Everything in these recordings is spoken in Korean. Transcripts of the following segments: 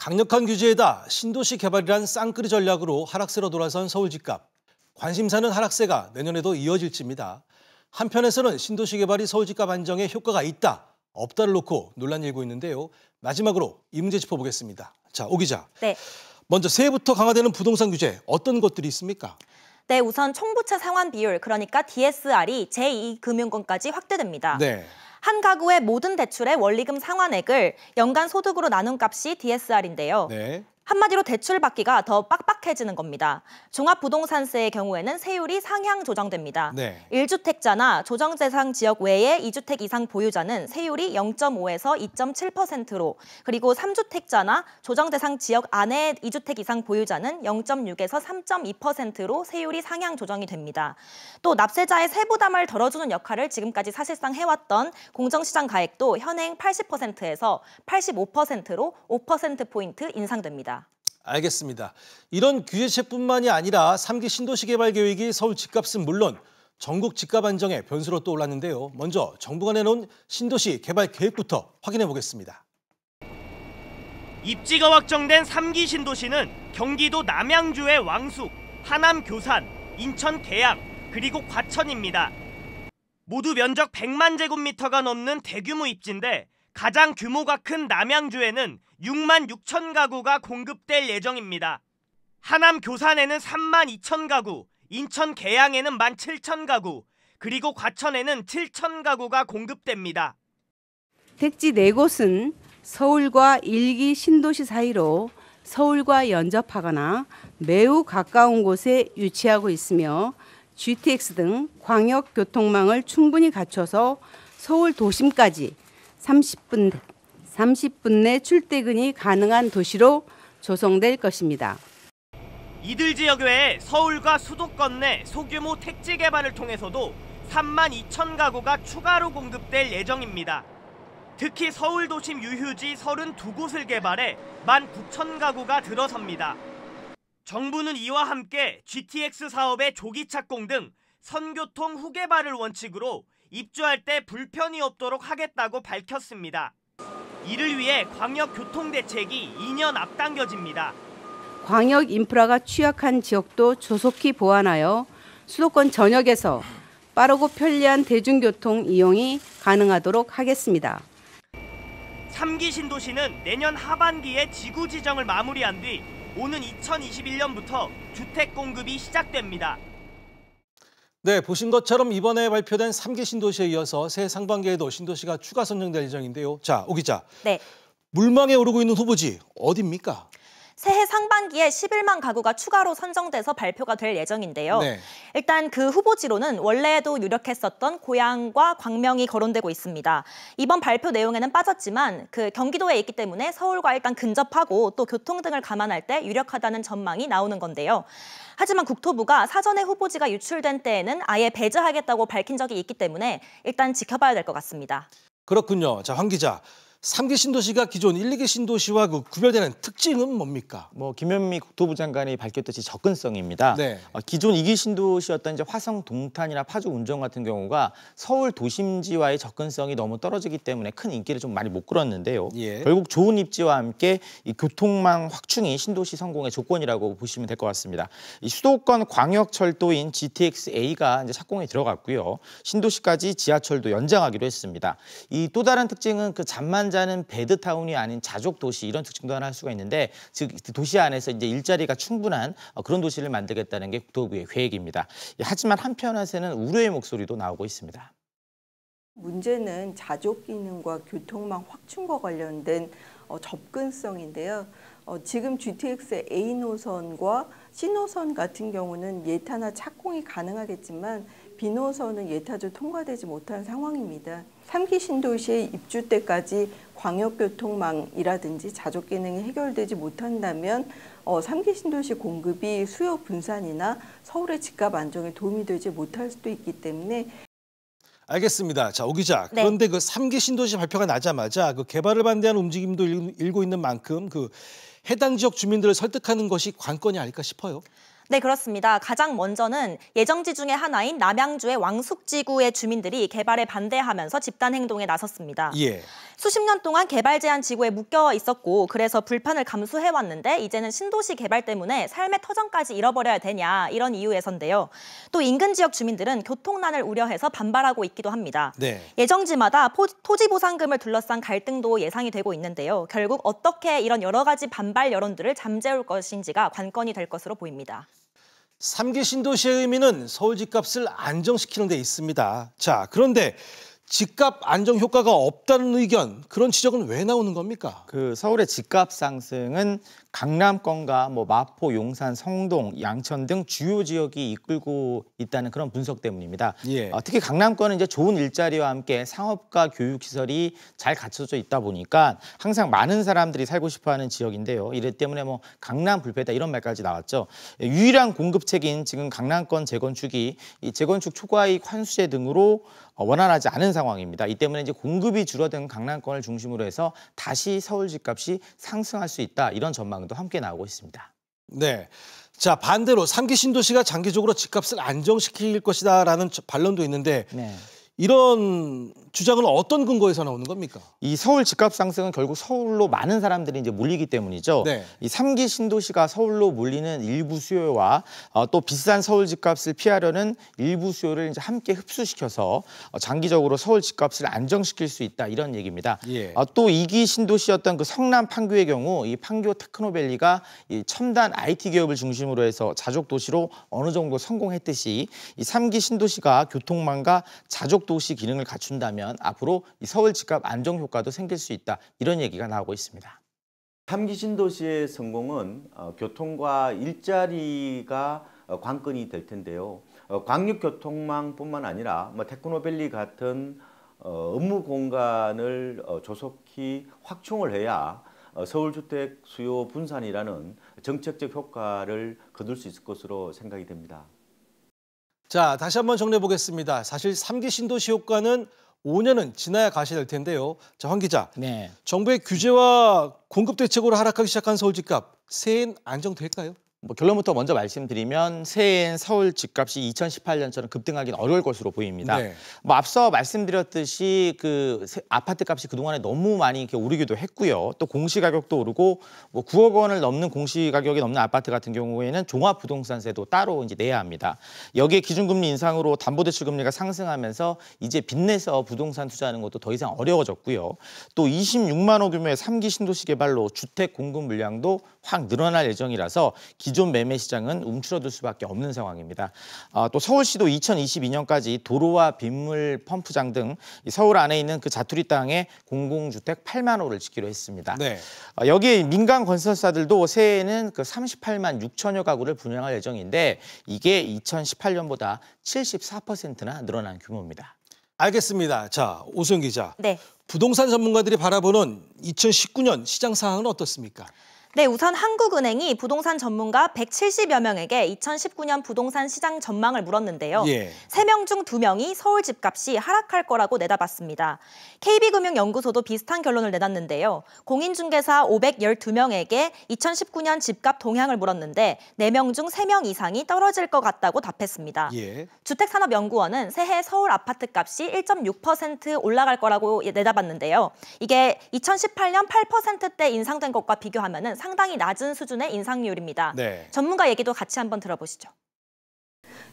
강력한 규제에다 신도시 개발이란 쌍끌이 전략으로 하락세로 돌아선 서울 집값. 관심사는 하락세가 내년에도 이어질지입니다. 한편에서는 신도시 개발이 서울 집값 안정에 효과가 있다, 없다를 놓고 논란이 일고 있는데요. 마지막으로 이 문제 짚어보겠습니다. 자, 오 기자. 네. 먼저 새해부터 강화되는 부동산 규제, 어떤 것들이 있습니까? 네, 우선 총부채 상환 비율, 그러니까 DSR이 제2금융권까지 확대됩니다. 네. 한 가구의 모든 대출의 원리금 상환액을 연간 소득으로 나눈 값이 DSR인데요. 네. 한마디로 대출 받기가 더 빡빡해지는 겁니다. 종합부동산세의 경우에는 세율이 상향 조정됩니다. 네. 1주택자나 조정대상 지역 외에 2주택 이상 보유자는 세율이 0.5에서 2.7%로, 그리고 3주택자나 조정대상 지역 안에 2주택 이상 보유자는 0.6에서 3.2%로 세율이 상향 조정이 됩니다. 또 납세자의 세부담을 덜어주는 역할을 지금까지 사실상 해왔던 공정시장 가액도 현행 80%에서 85%로 5%포인트 인상됩니다. 알겠습니다. 이런 규제책뿐만이 아니라 3기 신도시 개발 계획이 서울 집값은 물론 전국 집값 안정의 변수로 떠올랐는데요. 먼저 정부가 내놓은 신도시 개발 계획부터 확인해 보겠습니다. 입지가 확정된 3기 신도시는 경기도 남양주의 왕숙, 하남 교산, 인천 계양, 그리고 과천입니다. 모두 면적 100만 제곱미터가 넘는 대규모 입지인데 가장 규모가 큰 남양주에는 6만 6천 가구가 공급될 예정입니다. 하남 교산에는 3만 2천 가구, 인천 계양에는 1만 7천 가구, 그리고 과천에는 7천 가구가 공급됩니다. 택지 4곳은 서울과 1기 신도시 사이로 서울과 연접하거나 매우 가까운 곳에 위치하고 있으며 GTX 등 광역교통망을 충분히 갖춰서 서울 도심까지 30분 내 출퇴근이 가능한 도시로 조성될 것입니다. 이들 지역 외에 서울과 수도권 내 소규모 택지 개발을 통해서도 3만 2천 가구가 추가로 공급될 예정입니다. 특히 서울 도심 유휴지 32곳을 개발해 1만 9천 가구가 들어섭니다. 정부는 이와 함께 GTX 사업의 조기 착공 등 선교통 후개발을 원칙으로 입주할 때 불편이 없도록 하겠다고 밝혔습니다. 이를 위해 광역교통대책이 2년 앞당겨집니다. 광역 인프라가 취약한 지역도 조속히 보완하여 수도권 전역에서 빠르고 편리한 대중교통 이용이 가능하도록 하겠습니다. 3기 신도시는 내년 하반기에 지구 지정을 마무리한 뒤 오는 2021년부터 주택 공급이 시작됩니다. 네, 보신 것처럼 이번에 발표된 3기 신도시에 이어서 새해 상반기에도 신도시가 추가 선정될 예정인데요. 자, 오 기자. 네. 물망에 오르고 있는 후보지 어디입니까? 새해 상반기에 11만 가구가 추가로 선정돼서 발표가 될 예정인데요. 네. 일단 그 후보지로는 원래도 유력했었던 고양과 광명이 거론되고 있습니다. 이번 발표 내용에는 빠졌지만 그 경기도에 있기 때문에 서울과 일단 근접하고 또 교통 등을 감안할 때 유력하다는 전망이 나오는 건데요. 하지만 국토부가 사전에 후보지가 유출된 때에는 아예 배제하겠다고 밝힌 적이 있기 때문에 일단 지켜봐야 될 것 같습니다. 그렇군요. 자, 황 기자. 3기 신도시가 기존 1, 2기 신도시와 구별되는 특징은 뭡니까? 김현미 국토부 장관이 밝혔듯이 접근성입니다. 네. 기존 2기 신도시였던 이제 화성 동탄이나 파주 운정 같은 경우가 서울 도심지와의 접근성이 너무 떨어지기 때문에 큰 인기를 좀 많이 못 끌었는데요. 예. 결국 좋은 입지와 함께 이 교통망 확충이 신도시 성공의 조건이라고 보시면 될 것 같습니다. 이 수도권 광역철도인 GTX-A가 이제 착공에 들어갔고요. 신도시까지 지하철도 연장하기로 했습니다. 이 또 다른 특징은 그 잠만 자는 베드타운이 아닌 자족 도시, 이런 특징도 하나 할 수가 있는데, 즉 도시 안에서 이제 일자리가 충분한 그런 도시를 만들겠다는 게 국토부의 계획입니다. 하지만 한편에서는 우려의 목소리도 나오고 있습니다. 문제는 자족 기능과 교통망 확충과 관련된 접근성인데요. 지금 GTX A 노선과 C 노선 같은 경우는 예타나 착공이 가능하겠지만 B 노선은 예타조 통과되지 못한 상황입니다. 3기 신도시의 입주 때까지 광역교통망이라든지 자족 기능이 해결되지 못한다면 3기 신도시 공급이 수요 분산이나 서울의 집값 안정에 도움이 되지 못할 수도 있기 때문에. 알겠습니다. 자, 오 기자. 네. 그런데 그 3기 신도시 발표가 나자마자 그 개발을 반대하는 움직임도 일고 있는 만큼 그 해당 지역 주민들을 설득하는 것이 관건이 아닐까 싶어요. 네, 그렇습니다. 가장 먼저는 예정지 중에 하나인 남양주의 왕숙지구의 주민들이 개발에 반대하면서 집단 행동에 나섰습니다. 예. 수십 년 동안 개발 제한 지구에 묶여 있었고 그래서 불편을 감수해왔는데 이제는 신도시 개발 때문에 삶의 터전까지 잃어버려야 되냐 이런 이유에서인데요. 또 인근 지역 주민들은 교통난을 우려해서 반발하고 있기도 합니다. 네. 예정지마다 토지 보상금을 둘러싼 갈등도 예상이 되고 있는데요. 결국 어떻게 이런 여러 가지 반발 여론들을 잠재울 것인지가 관건이 될 것으로 보입니다. 3기 신도시의 의미는 서울 집값을 안정시키는 데 있습니다. 자, 그런데 집값 안정 효과가 없다는 의견, 그런 지적은 왜 나오는 겁니까? 그 서울의 집값 상승은 강남권과 마포, 용산, 성동, 양천 등 주요 지역이 이끌고 있다는 그런 분석 때문입니다. 예. 특히 강남권은 이제 좋은 일자리와 함께 상업과 교육 시설이 잘 갖춰져 있다 보니까 항상 많은 사람들이 살고 싶어하는 지역인데요. 이래 때문에 강남 불패다 이런 말까지 나왔죠. 유일한 공급책인 지금 강남권 재건축이 이 재건축 초과이익 환수제 등으로 원활하지 않은 상황입니다. 이 때문에 이제 공급이 줄어든 강남권을 중심으로 해서 다시 서울 집값이 상승할 수 있다 이런 전망도 함께 나오고 있습니다. 네. 자, 반대로 3기 신도시가 장기적으로 집값을 안정시킬 것이다라는 반론도 있는데 네. 이런 주장은 어떤 근거에서 나오는 겁니까? 이 서울 집값 상승은 결국 서울로 많은 사람들이 이제 몰리기 때문이죠. 네. 이 3기 신도시가 서울로 몰리는 일부 수요와 또 비싼 서울 집값을 피하려는 일부 수요를 이제 함께 흡수시켜서 장기적으로 서울 집값을 안정시킬 수 있다 이런 얘기입니다. 예. 또 2기 신도시였던 그 성남 판교의 경우 이 판교 테크노밸리가 이 첨단 IT 기업을 중심으로 해서 자족 도시로 어느 정도 성공했듯이 이 3기 신도시가 교통망과 자족 도시 기능을 갖춘다면 앞으로 이 서울 집값 안정 효과도 생길 수 있다 이런 얘기가 나오고 있습니다. 3기 신도시의 성공은 교통과 일자리가 관건이 될 텐데요. 광역교통망뿐만 아니라 테크노밸리 같은 업무 공간을 조속히 확충을 해야 서울주택 수요 분산이라는 정책적 효과를 거둘 수 있을 것으로 생각이 됩니다. 자, 다시 한번 정리해 보겠습니다. 사실 3기 신도시 효과는 5년은 지나야 가시될 텐데요. 자, 황 기자. 네. 정부의 규제와 공급 대책으로 하락하기 시작한 서울 집값, 새해엔 안정될까요? 결론부터 먼저 말씀드리면 새해엔 서울 집값이 2018년처럼 급등하기는 어려울 것으로 보입니다. 네. 앞서 말씀드렸듯이 그 아파트 값이 그동안에 너무 많이 이렇게 오르기도 했고요. 또 공시가격도 오르고 9억 원을 넘는 공시가격이 넘는 아파트 같은 경우에는 종합부동산세도 따로 이제 내야 합니다. 여기에 기준금리 인상으로 담보대출금리가 상승하면서 이제 빚내서 부동산 투자하는 것도 더 이상 어려워졌고요. 또 26만 호 규모의 3기 신도시 개발로 주택 공급 물량도 확 늘어날 예정이라서 기존 매매 시장은 움츠러들 수밖에 없는 상황입니다. 또 서울시도 2022년까지 도로와 빗물 펌프장 등 서울 안에 있는 그 자투리 땅에 공공주택 8만 호를 짓기로 했습니다. 네. 여기에 민간 건설사들도 새해에는 그 38만 6천여 가구를 분양할 예정인데 이게 2018년보다 74%나 늘어난 규모입니다. 알겠습니다. 자, 오수영 기자. 네. 부동산 전문가들이 바라보는 2019년 시장 상황은 어떻습니까? 네, 우선 한국은행이 부동산 전문가 170여 명에게 2019년 부동산 시장 전망을 물었는데요. 예. 3명 중 2명이 서울 집값이 하락할 거라고 내다봤습니다. KB금융연구소도 비슷한 결론을 내놨는데요. 공인중개사 512명에게 2019년 집값 동향을 물었는데 4명 중 3명 이상이 떨어질 것 같다고 답했습니다. 예. 주택산업연구원은 새해 서울 아파트값이 1.6% 올라갈 거라고 내다봤는데요. 이게 2018년 8%대 인상된 것과 비교하면 상당히 낮은 수준의 인상률입니다. 네. 전문가 얘기도 같이 한번 들어보시죠.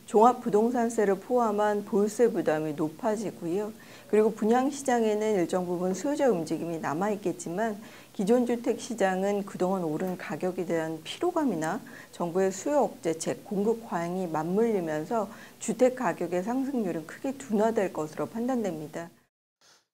종합부동산세를 포함한 보유세 부담이 높아지고요. 그리고 분양시장에는 일정 부분 수요자 움직임이 남아있겠지만 기존 주택 시장은 그동안 오른 가격에 대한 피로감이나 정부의 수요 억제책, 공급 과잉이 맞물리면서 주택 가격의 상승률은 크게 둔화될 것으로 판단됩니다.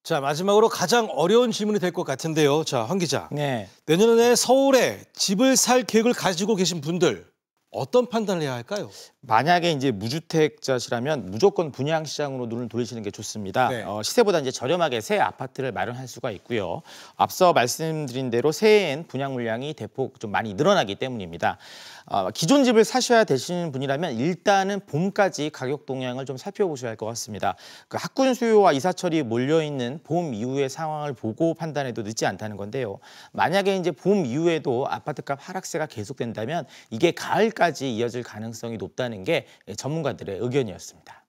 자, 마지막으로 가장 어려운 질문이 될 것 같은데요. 자, 황 기자. 네. 내년에 서울에 집을 살 계획을 가지고 계신 분들 어떤 판단을 해야 할까요? 만약에 이제 무주택자시라면 무조건 분양 시장으로 눈을 돌리시는 게 좋습니다. 네. 시세보다 이제 저렴하게 새 아파트를 마련할 수가 있고요. 앞서 말씀드린 대로 새해엔 분양 물량이 대폭 좀 많이 늘어나기 때문입니다. 기존 집을 사셔야 되시는 분이라면 일단은 봄까지 가격 동향을 좀 살펴보셔야 할 것 같습니다. 그 학군 수요와 이사철이 몰려있는 봄 이후의 상황을 보고 판단해도 늦지 않다는 건데요. 만약에 이제 봄 이후에도 아파트값 하락세가 계속된다면 이게 가을까지 연말까지 이어질 가능성이 높다는 게 전문가들의 의견이었습니다.